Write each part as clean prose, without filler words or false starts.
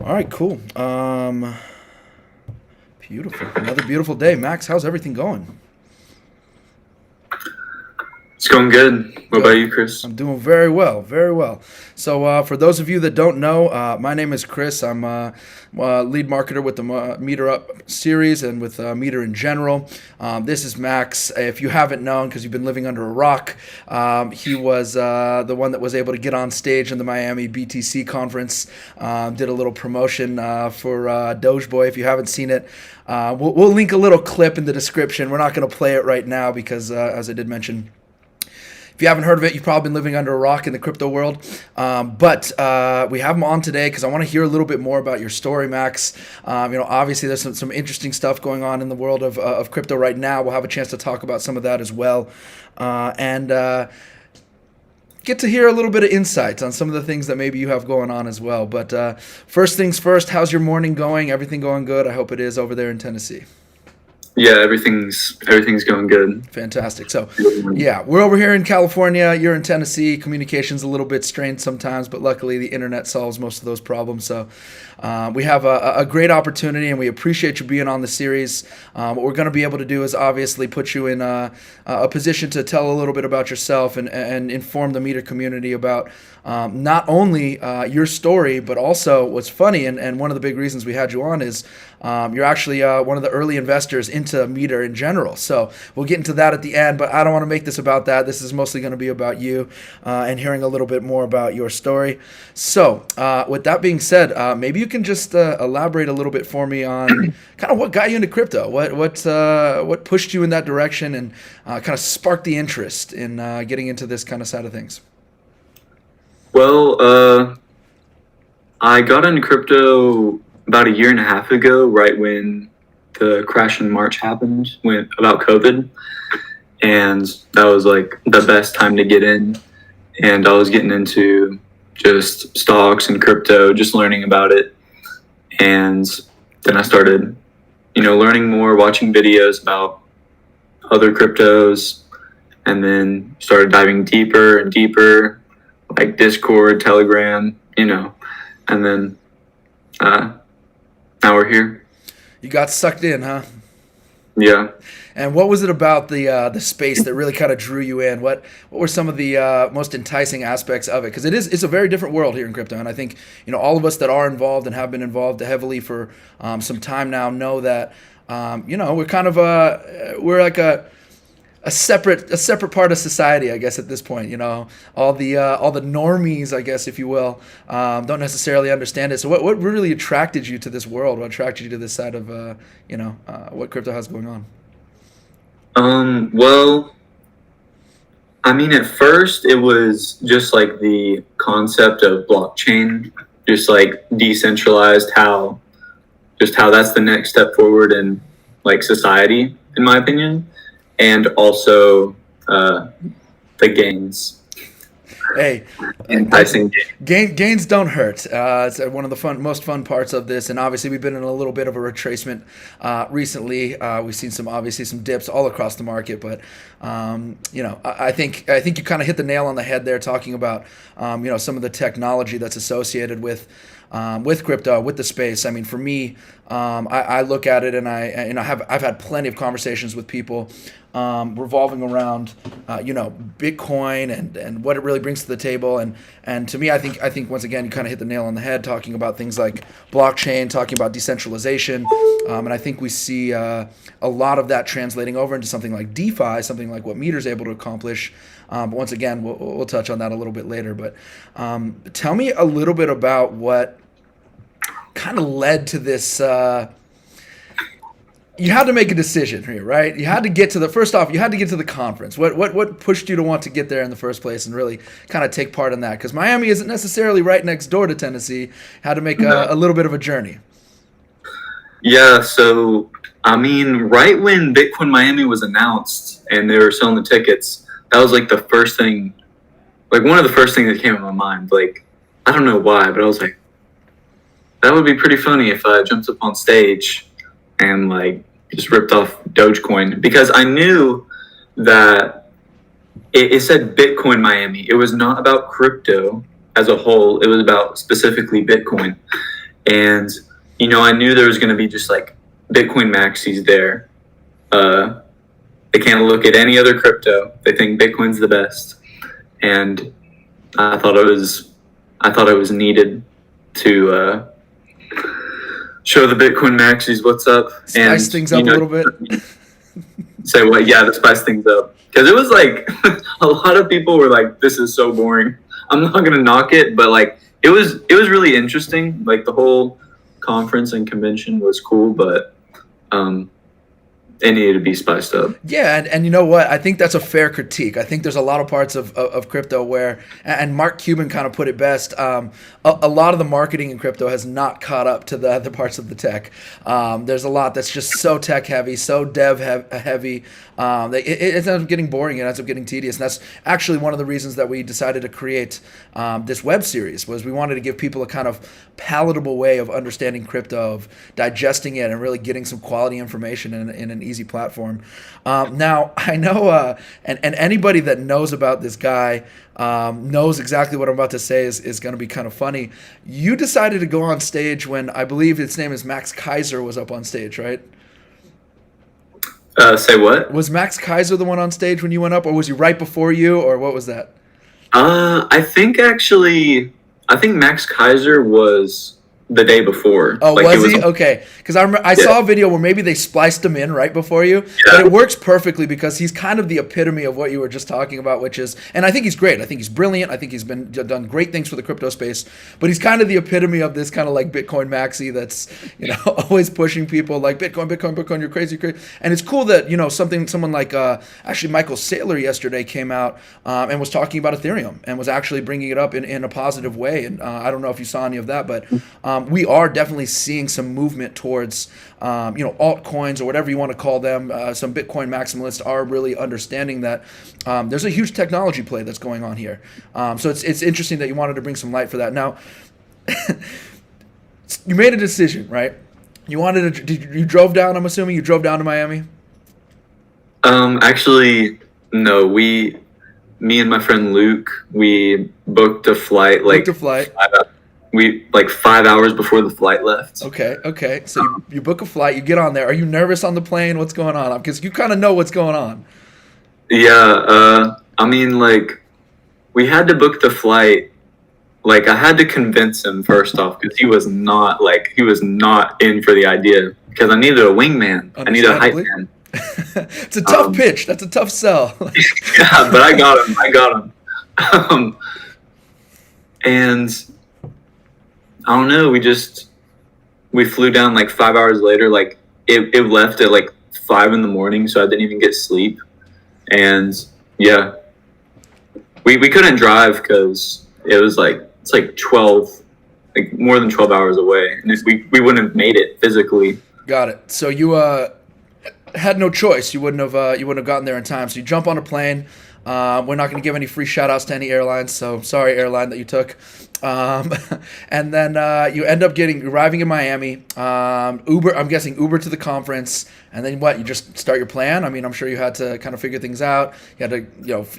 All right, cool. Beautiful. Another beautiful day. Max, how's everything going? It's going good. What about Good. you, Chris? I'm doing very well, very well. So, for those of you that don't know, my name is Chris. I'm lead marketer with the Meter Up series and with Meter in general. This is Max. If you haven't known, because you've been living under a rock, he was the one that was able to get on stage in the Miami BTC conference. Did a little promotion for Dogeboy. If you haven't seen it, we'll link a little clip in the description. We're not going to play it right now because, as I did mention, if you haven't heard of it, you've probably been living under a rock in the crypto world. But we have him on today because I want to hear a little bit more about your story, Max. Obviously there's some interesting stuff going on in the world of crypto right now. We'll have a chance to talk about some of that as well. And get to hear a little bit of insights on some of the things that maybe you have going on as well. But first things first, how's your morning going? Everything going good? I hope it is over there in Tennessee. Yeah, everything's going good. Fantastic. So, yeah, we're over here in California. You're in Tennessee. Communication's a little bit strained sometimes, but luckily the internet solves most of those problems. So, we have a great opportunity, and we appreciate you being on the series. What we're going to be able to do is obviously put you in a position to tell a little bit about yourself and inform the Meter community about not only your story, but also what's funny. And one of the big reasons we had you on is you're actually one of the early investors into Meter in general. So we'll get into that at the end, but I don't want to make this about that. This is mostly going to be about you and hearing a little bit more about your story. So with that being said, maybe you can just elaborate a little bit for me on kind of what got you into crypto, what pushed you in that direction, and kind of sparked the interest in getting into this kind of side of things. Well, I got into crypto about a year and a half ago, right when the crash in March happened, when about COVID, and that was like the best time to get in. And I was getting into just stocks and crypto, just learning about it. And then I started, learning more, watching videos about other cryptos, and then started diving deeper and deeper, like Discord, Telegram, and then now we're here. You got sucked in, huh? Yeah. And what was it about the space that really kind of drew you in? What were some of the most enticing aspects of it? Because it's a very different world here in crypto, and I think all of us that are involved and have been involved heavily for some time now know that we're kind of we're like a separate part of society, I guess, at this point. All the normies, I guess, if you will, don't necessarily understand it. So what really attracted you to this world? What attracted you to this side of what crypto has going on? Well, I mean, at first it was just like the concept of blockchain, just like decentralized, how that's the next step forward in like society, in my opinion, and also the gains. Hey, Enticing gains don't hurt. It's one of the most fun parts of this, and obviously we've been in a little bit of a retracement recently. We've seen some dips all across the market, but I think you kind of hit the nail on the head there, talking about some of the technology that's associated with crypto, with the space. I mean, for me, I look at it, and I've had plenty of conversations with people revolving around Bitcoin and what it really brings to the table, and to me, I think once again you kind of hit the nail on the head, talking about things like blockchain, talking about decentralization, and I think we see a lot of that translating over into something like DeFi, something like what Meter's able to accomplish. But once again, we'll touch on that a little bit later. But tell me a little bit about what kind of led to this. You had to make a decision here, right? You had to get to the conference. What pushed you to want to get there in the first place and really kind of take part in that? Because Miami isn't necessarily right next door to Tennessee. Had to make a little bit of a journey. Yeah, so I mean, right when Bitcoin Miami was announced and they were selling the tickets, that was like the first thing, like one of the first things that came to my mind. Like, I don't know why, but I was like, that would be pretty funny if I jumped up on stage and like just ripped off Dogecoin, because I knew that it said Bitcoin Miami. It was not about crypto as a whole. It was about specifically Bitcoin. and I knew there was going to be just like Bitcoin maxis there. They can't look at any other crypto. They think Bitcoin's the best, and I thought it was needed to show the Bitcoin maxis what's up, Spice and things up a little bit. Say what? Yeah, to spice things up, because it was like a lot of people were like, "This is so boring." I'm not gonna knock it, but like it was really interesting. Like the whole conference and convention was cool, but it needed to be spiced up. Yeah, and you know what? I think that's a fair critique. I think there's a lot of parts of crypto where, and Mark Cuban kind of put it best, a lot of the marketing in crypto has not caught up to the other parts of the tech. There's a lot that's just so tech heavy, so dev heavy. It ends up getting boring. It ends up getting tedious. And that's actually one of the reasons that we decided to create this web series, was we wanted to give people a kind of palatable way of understanding crypto, of digesting it, and really getting some quality information in an easy platform. Now, I know, and anybody that knows about this guy knows exactly what I'm about to say is going to be kind of funny. You decided to go on stage when, I believe its name is Max Kaiser, was up on stage, right? Say what? Was Max Kaiser the one on stage when you went up, or was he right before you, or what was that? I think Max Kaiser was the day before. Oh, like, was he? Okay. Because I saw a video where maybe they spliced him in right before you, but it works perfectly because he's kind of the epitome of what you were just talking about, which is, and I think he's great. I think he's brilliant. I think he's done great things for the crypto space, but he's kind of the epitome of this kind of like Bitcoin maxi that's, always pushing people like Bitcoin, you're crazy. And it's cool that, someone like, actually Michael Saylor yesterday came out and was talking about Ethereum and was actually bringing it up in a positive way. And I don't know if you saw any of that, but we are definitely seeing some movement towards, altcoins or whatever you want to call them. Some Bitcoin maximalists are really understanding that there's a huge technology play that's going on here. So it's interesting that you wanted to bring some light for that. Now, you made a decision, right? You drove down, I'm assuming you drove down to Miami? Actually, no, me and my friend Luke, we booked a flight, we 5 hours before the flight left. Okay. So you book a flight, you get on there. Are you nervous on the plane? What's going on? Because you kind of know what's going on. Yeah, we had to book the flight. Like, I had to convince him first off, because he was not in for the idea, because I needed a wingman. I needed a hype man. It's a tough pitch. That's a tough sell. Yeah, but I got him. And I don't know, we flew down 5 hours later. Like, it left at 5 in the morning, so I didn't even get sleep. And yeah, we couldn't drive because it was it's 12, more than 12 hours away, and we wouldn't have made it physically. Got it. So you had no choice. You wouldn't have gotten there in time. So you jump on a plane. We're not going to give any free shout outs to any airlines, so sorry, airline, that you took. And then you end up arriving in Miami. Uber, I'm guessing Uber to the conference, and then what? You just start your plan. I mean, I'm sure you had to kind of figure things out. You had to,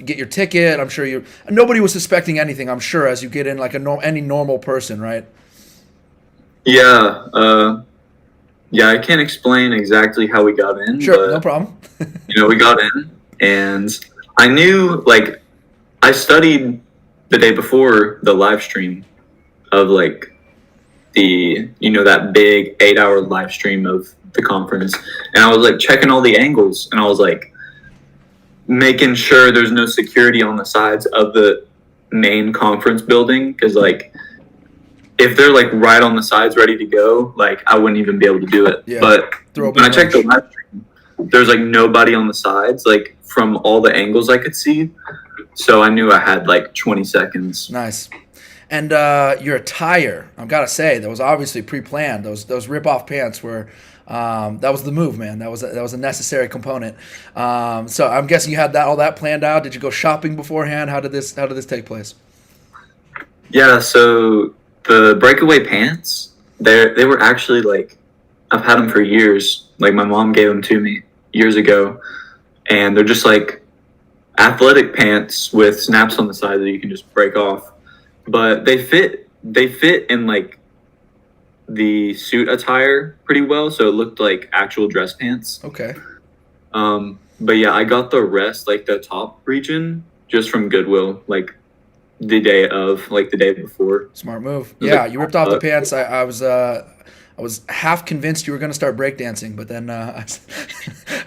get your ticket. I'm sure nobody was suspecting anything. I'm sure as you get in like any normal person, right? Yeah. I can't explain exactly how we got in. Sure, but, no problem. we got in, and I knew, I studied the day before the live stream of that big 8-hour live stream of the conference, and I was checking all the angles, and I was making sure there's no security on the sides of the main conference building, because if they're right on the sides ready to go, I wouldn't even be able to do it. Yeah. But when I checked the live stream, there's nobody on the sides, from all the angles I could see. So I knew I had 20 seconds. Nice. And your attire, I've got to say, that was obviously pre-planned. Those rip-off pants were, that was the move, man. That was a necessary component. So I'm guessing you had all that planned out. Did you go shopping beforehand? How did this take place? Yeah. So the breakaway pants, they were actually I've had them for years. My mom gave them to me years ago, and they're just athletic pants with snaps on the side that you can just break off. But they fit in the suit attire pretty well, so it looked like actual dress pants. Okay. But yeah, I got the rest, like the top region, just from Goodwill, like the day before. Smart move. It was Yeah, like you ripped off the $5. pants. I was half convinced you were going to start breakdancing, but then I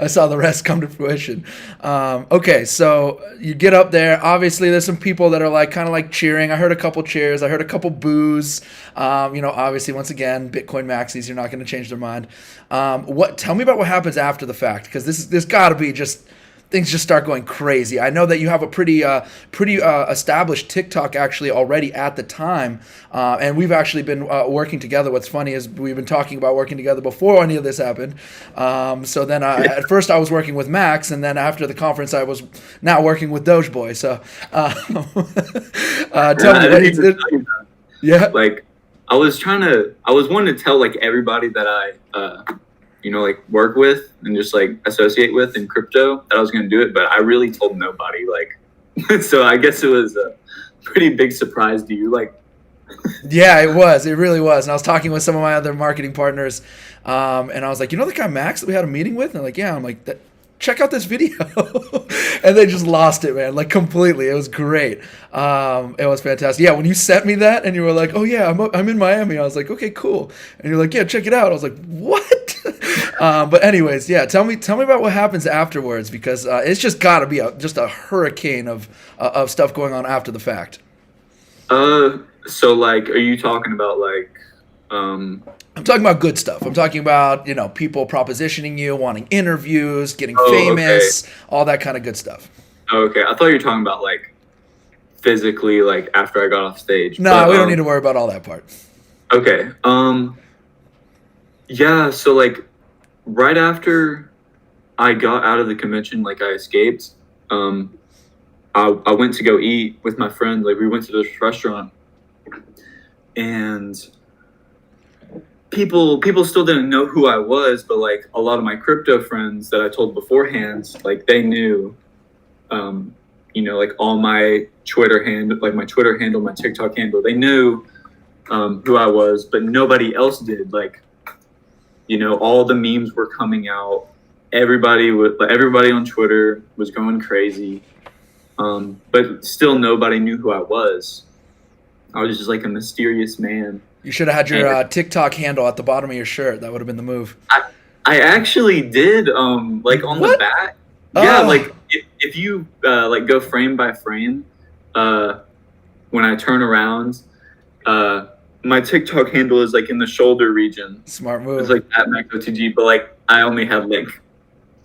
saw the rest come to fruition. Okay, so you get up there. Obviously, there's some people that are like kind of like cheering. I heard a couple cheers. I heard a couple boos. Obviously, once again, Bitcoin maxis. You're not going to change their mind. Tell me about what happens after the fact, because this got to be just things just start going crazy. I know that you have a pretty established TikTok actually already at the time, and we've actually been working together. What's funny is we've been talking about working together before any of this happened. So then at first I was working with Max, and then after the conference I was now working with Dogeboy. So tell me, yeah, Like, I was wanting to tell like everybody that I like work with and just like associate with in crypto that I was going to do it, but I really told nobody. Like, so I guess it was a pretty big surprise to you. Like, yeah, it was. It really was. And I was talking with some of my other marketing partners, and I was like, you know the guy Max that we had a meeting with? And they're like, yeah. I'm like, check out this video. And they just lost it, man, like completely. It was great. It was fantastic. Yeah, when you sent me that and you were like, oh yeah, I'm in Miami. I was like, okay, cool. And you're like, yeah, check it out. I was like, what? But anyways, yeah, tell me about what happens afterwards, because it's just got to be just a hurricane of stuff going on after the fact. so like, are you talking about like, I'm talking about good stuff. I'm talking about, people propositioning you, wanting interviews, getting Oh, famous, all that kind of good stuff. okay, I thought you were talking about like physically, like after I got off stage. No, But, we don't need to worry about all that part. Okay. Yeah, so like right after I got out of the convention, like I escaped, I went to go eat with my friend. Like we went to this restaurant, and people still didn't know who I was, but like a lot of my crypto friends that I told beforehand, like they knew, like all my Twitter handle, like my Twitter handle, my TikTok handle, they knew who I was, but nobody else did. Like, all the memes were coming out. Everybody on Twitter was going crazy, but still nobody knew who I was. I was just like a mysterious man. You should have had your TikTok handle at the bottom of your shirt. That would have been the move. I actually did, like on the What? back. Yeah, Oh. like if you like go frame by frame, when I turn around, my TikTok handle is like in the shoulder region. Smart move. It's like at Max OTG, but like I only have like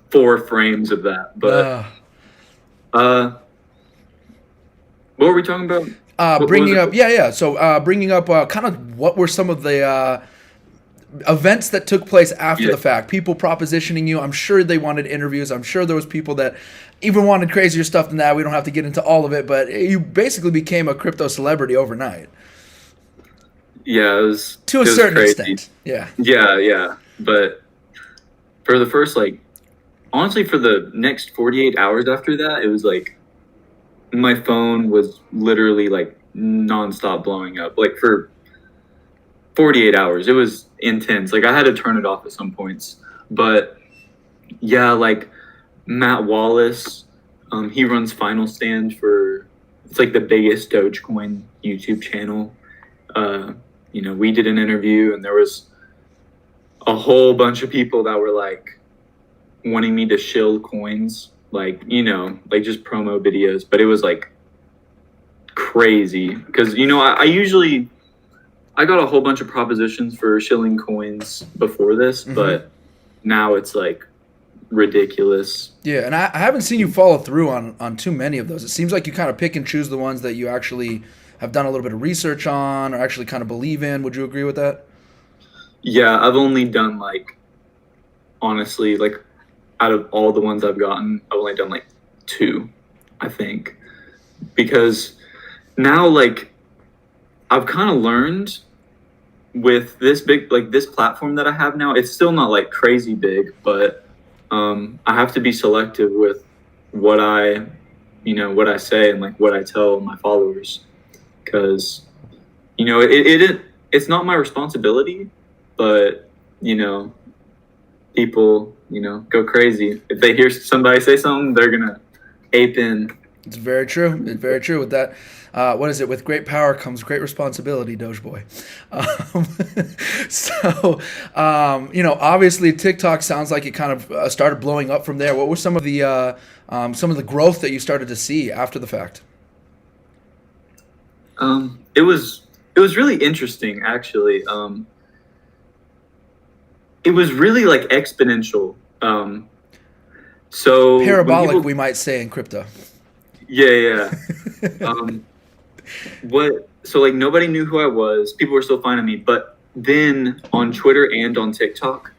4 frames of that. But what were we talking about? What bringing was up, it? yeah. So bringing up kind of what were some of the events that took place after Yeah. the fact. People propositioning you. I'm sure they wanted interviews. I'm sure there was people that even wanted crazier stuff than that. We don't have to get into all of it, but you basically became a crypto celebrity overnight Yeah, it was to a it was certain crazy. extent. Yeah. Yeah. But for the first, like, honestly, for the next 48 hours after that, it was like my phone was literally like nonstop blowing up. Like for 48 hours, it was intense. Like I had to turn it off at some points. But yeah, like Matt Wallace, he runs Final Stand for, it's like the biggest Dogecoin YouTube channel. We did an interview, and there was a whole bunch of people that were like wanting me to shill coins, like like just promo videos. But it was like crazy because I got a whole bunch of propositions for shilling coins before this, but now it's like ridiculous. Yeah, and I haven't seen you follow through on too many of those. It seems like you kind of pick and choose the ones that you actually have done a little bit of research on or actually kind of believe in. Would you agree with that? Yeah, I've only done like, honestly, like out of all the ones I've gotten, I've only done like 2, I think. Because now, like, I've kind of learned with this big, like this platform that I have now, it's still not like crazy big, but I have to be selective with what I say and like what I tell my followers. Because, it's not my responsibility but you know, people, go crazy. If they hear somebody say something, they're gonna ape in. It's very true. It's very true. With that, what is it? With great power comes great responsibility, Dogeboy. Um, obviously TikTok sounds like it kind of started blowing up from there. What were some of the growth that you started to see after the fact? It was really interesting, actually. It was really like exponential. So when Parabolic, people, we might say in crypto. yeah, yeah. Um, what? So like nobody knew who I was. People were still finding me, but then on Twitter and on TikTok,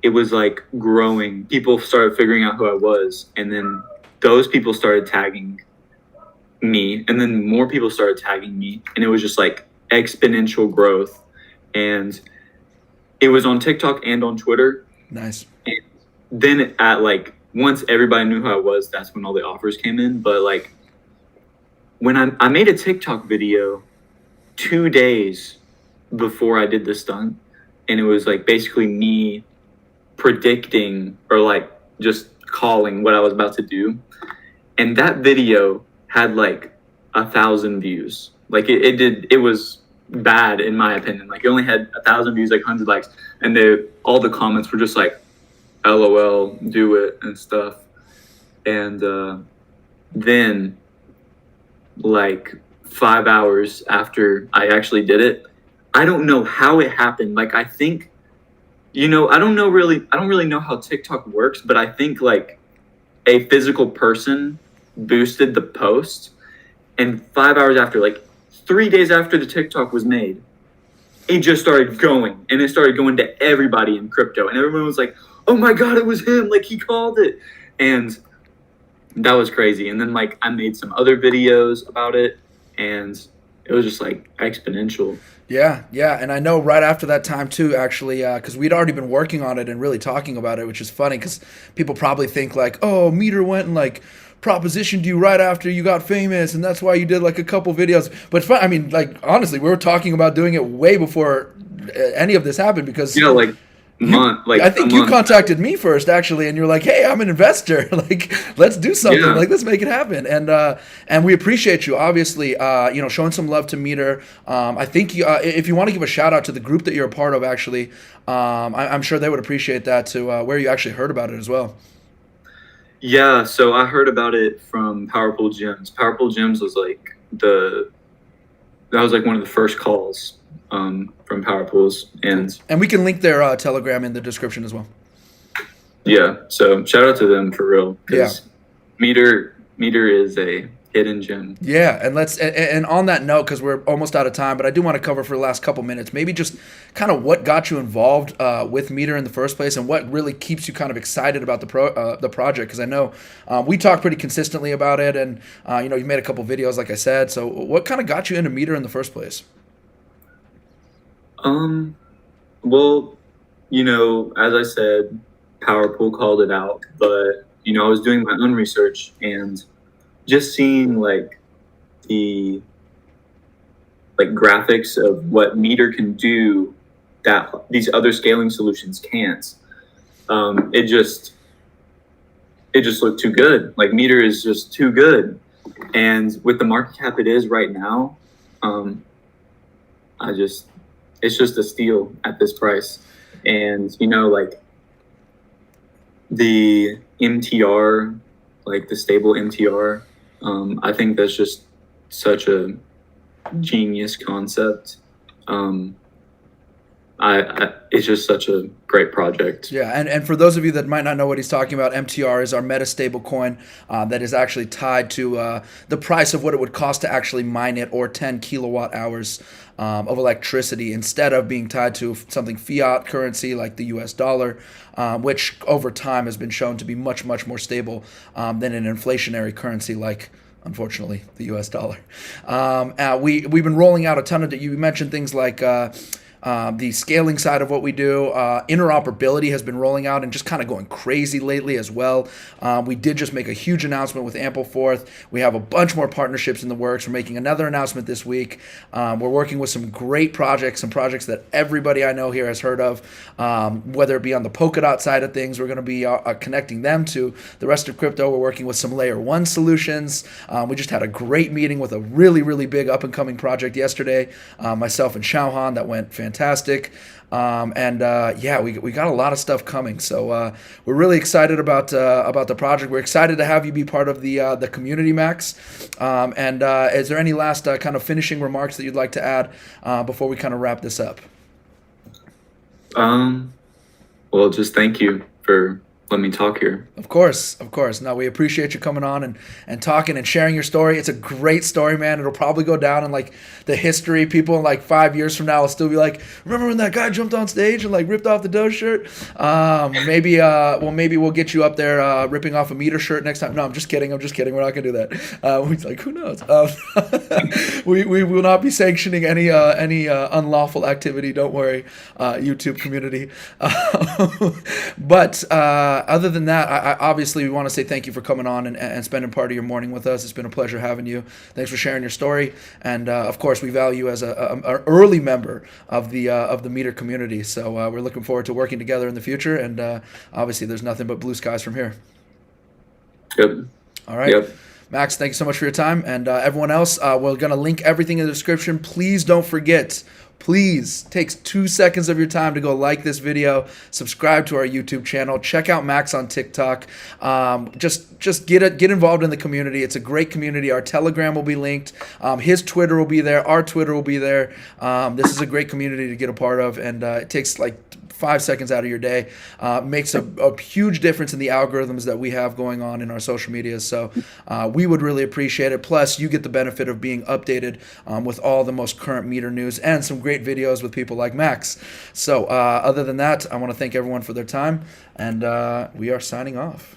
it was like growing. People started figuring out who I was, and then those people started tagging me, and then more people started tagging me, and it was just like exponential growth. And it was on TikTok and on Twitter. Nice. And then at like once everybody knew who I was, that's when all the offers came in. But like when I made a TikTok video 2 days before I did the stunt, and it was like basically me predicting or like just calling what I was about to do. And that video had like 1,000 views. Like it was bad in my opinion. Like it only had 1,000 views, like 100 likes, and all the comments were just like, "LOL, do it" and stuff. And then, like 5 hours after I actually did it, I don't know how it happened. Like I think, I don't really know how TikTok works, but I think like a physical person boosted the post, and 5 hours after, like 3 days after the TikTok was made, it just started going, and it started going to everybody in crypto, and everyone was like, "Oh my god, it was him! Like he called it!" And that was crazy. And then like I made some other videos about it, and it was just like exponential. Yeah, yeah, and I know right after that time too, actually, because we'd already been working on it and really talking about it, which is funny because people probably think like, "Oh, Meter went and like propositioned you right after you got famous, and that's why you did like a couple videos." But I mean, like honestly, we were talking about doing it way before any of this happened because Like I think a you month. contacted me first, actually, and you're like, "Hey, I'm an investor. Like, let's do something. Yeah. Like, let's make it happen." And we appreciate you, obviously, showing some love to Meter. I think if you want to give a shout out to the group that you're a part of, actually, I'm sure they would appreciate that to where you actually heard about it as well. Yeah, so I heard about it from Powerful Gems. Powerful Gems was like that was like one of the first calls from Powerful's, and And we can link their Telegram in the description as well. yeah, so shout out to them for real, Yeah. because Meter is a hidden gem. Yeah, and and on that note, because we're almost out of time, but I do want to cover for the last couple minutes, maybe just kind of what got you involved with Meter in the first place, and what really keeps you kind of excited about the project. Because I know we talk pretty consistently about it, and you made a couple videos, like I said. So what kind of got you into Meter in the first place? Well, as I said, Powerful called it out, but I was doing my own research and just seeing like the graphics of what Meter can do that these other scaling solutions can't. It just looked too good. Like Meter is just too good, and with the market cap it is right now, I just it's just a steal at this price. And like the MTR, like the stable MTR, I think that's just such a genius concept. It's just such a great project. Yeah, and for those of you that might not know what he's talking about, MTR is our meta stable coin that is actually tied to the price of what it would cost to actually mine it, or 10 kilowatt hours of electricity, instead of being tied to something fiat currency like the US dollar, which over time has been shown to be much, much more stable than an inflationary currency like, unfortunately, the US dollar. We've been rolling out a ton of, you mentioned things like the scaling side of what we do. Interoperability has been rolling out and just kind of going crazy lately as well. We did just make a huge announcement with Ampleforth. We have a bunch more partnerships in the works. We're making another announcement this week. We're working with some great projects, some projects that everybody I know here has heard of, whether it be on the Polkadot side of things. We're going to be connecting them to the rest of crypto. We're working with some layer one solutions. We just had a great meeting with a really, really big up and coming project yesterday, myself and Xiaohan, that went fantastic. We got a lot of stuff coming. So we're really excited about the project. We're excited to have you be part of the community, Max. Is there any last kind of finishing remarks that you'd like to add before we kind of wrap this up? Well, just thank you for letting me talk here. Of course. No, we appreciate you coming on and talking and sharing your story. It's a great story, man. It'll probably go down in like the history. People in like 5 years from now will still be like, remember when that guy jumped on stage and like ripped off the Doge shirt? Maybe we'll get you up there ripping off a Meter shirt next time. No, I'm just kidding. We're not gonna do that. He's like, who knows? We will not be sanctioning any unlawful activity. Don't worry, YouTube community. But other than that, I obviously we want to say thank you for coming on and spending part of your morning with us. It's been a pleasure having you. Thanks for sharing your story, and of course we value you as an early member of the Meter community. So we're looking forward to working together in the future, and obviously there's nothing but blue skies from here. Yep. All right. Yep. Max, thank you so much for your time, and everyone else, we're going to link everything in the description. Please don't forget. Please, takes 2 seconds of your time to go like this video, subscribe to our YouTube channel, check out Max on TikTok. Just get involved in the community. It's a great community. Our Telegram will be linked. His Twitter will be there. Our Twitter will be there. This is a great community to get a part of, and it takes like 5 seconds out of your day. Makes a huge difference in the algorithms that we have going on in our social media. So we would really appreciate it. Plus, you get the benefit of being updated with all the most current Meter news and some great videos with people like Max. So other than that, I want to thank everyone for their time, and we are signing off.